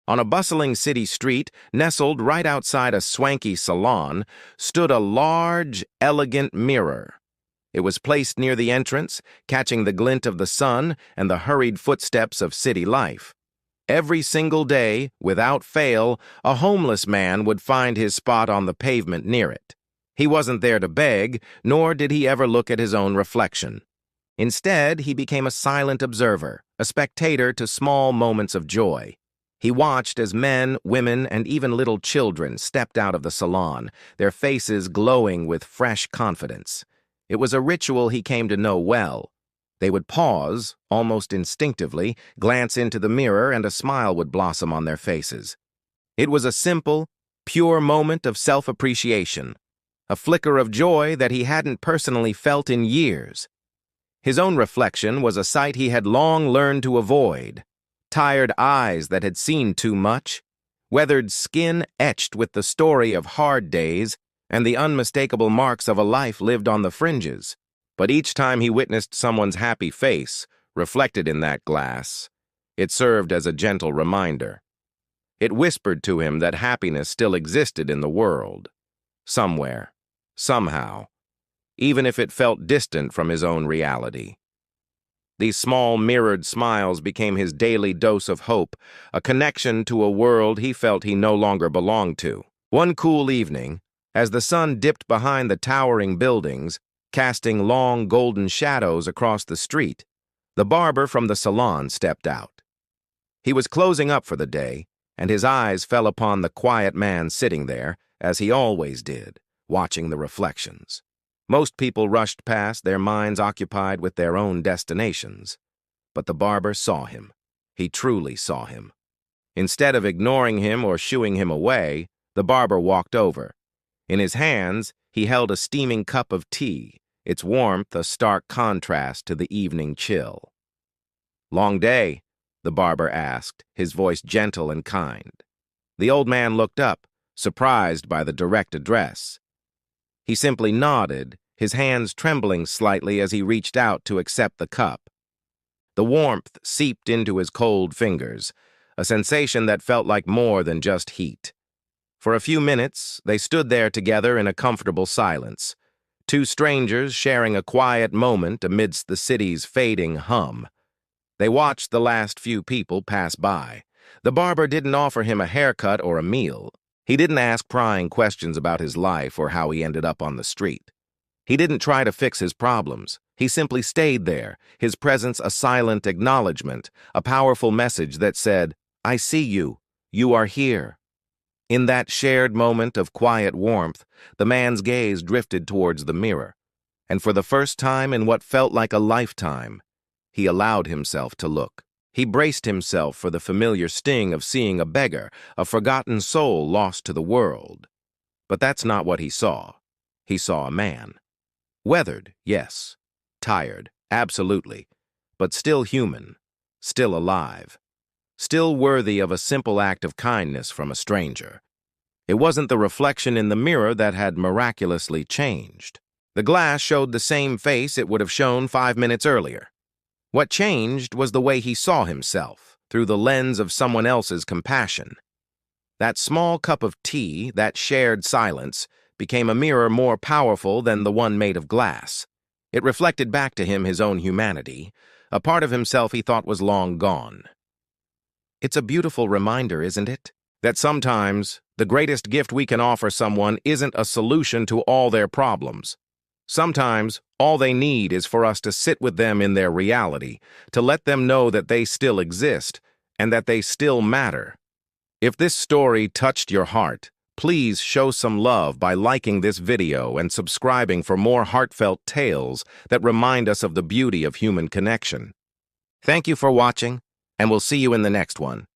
On a bustling city street, nestled right outside a swanky salon, stood a large, elegant mirror. It was placed near the entrance, catching the glint of the sun and the hurried footsteps of city life. Every single day, without fail, a homeless man would find his spot on the pavement near it. He wasn't there to beg, nor did he ever look at his own reflection. Instead, he became a silent observer, a spectator to small moments of joy. He watched as men, women, and even little children stepped out of the salon, their faces glowing with fresh confidence. It was a ritual he came to know well. They would pause, almost instinctively, glance into the mirror, and a smile would blossom on their faces. It was a simple, pure moment of self-appreciation, a flicker of joy that he hadn't personally felt in years. His own reflection was a sight he had long learned to avoid. Tired eyes that had seen too much, weathered skin etched with the story of hard days, and the unmistakable marks of a life lived on the fringes. But each time he witnessed someone's happy face, reflected in that glass, it served as a gentle reminder. It whispered to him that happiness still existed in the world. Somewhere, somehow, even if it felt distant from his own reality. These small mirrored smiles became his daily dose of hope, a connection to a world he felt he no longer belonged to. One cool evening, as the sun dipped behind the towering buildings, casting long golden shadows across the street, the barber from the salon stepped out. He was closing up for the day, and his eyes fell upon the quiet man sitting there, as he always did, watching the reflections. Most people rushed past, their minds occupied with their own destinations. But the barber saw him. He truly saw him. Instead of ignoring him or shooing him away, the barber walked over. In his hands, he held a steaming cup of tea, its warmth a stark contrast to the evening chill. "Long day?" the barber asked, his voice gentle and kind. The old man looked up, surprised by the direct address. He simply nodded, his hands trembling slightly as he reached out to accept the cup. The warmth seeped into his cold fingers, a sensation that felt like more than just heat. For a few minutes, they stood there together in a comfortable silence, two strangers sharing a quiet moment amidst the city's fading hum. They watched the last few people pass by. The barber didn't offer him a haircut or a meal. He didn't ask prying questions about his life or how he ended up on the street. He didn't try to fix his problems. He simply stayed there, his presence a silent acknowledgement, a powerful message that said, "I see you. You are here." In that shared moment of quiet warmth, the man's gaze drifted towards the mirror, and for the first time in what felt like a lifetime, he allowed himself to look. He braced himself for the familiar sting of seeing a beggar, a forgotten soul lost to the world. But that's not what he saw. He saw a man. Weathered, yes. Tired, absolutely. But still human, still alive. Still worthy of a simple act of kindness from a stranger. It wasn't the reflection in the mirror that had miraculously changed. The glass showed the same face it would have shown 5 minutes earlier. What changed was the way he saw himself, through the lens of someone else's compassion. That small cup of tea, that shared silence, became a mirror more powerful than the one made of glass. It reflected back to him his own humanity, a part of himself he thought was long gone. It's a beautiful reminder, isn't it? That sometimes the greatest gift we can offer someone isn't a solution to all their problems. Sometimes all they need is for us to sit with them in their reality, to let them know that they still exist and that they still matter. If this story touched your heart, please show some love by liking this video and subscribing for more heartfelt tales that remind us of the beauty of human connection. Thank you for watching, and we'll see you in the next one.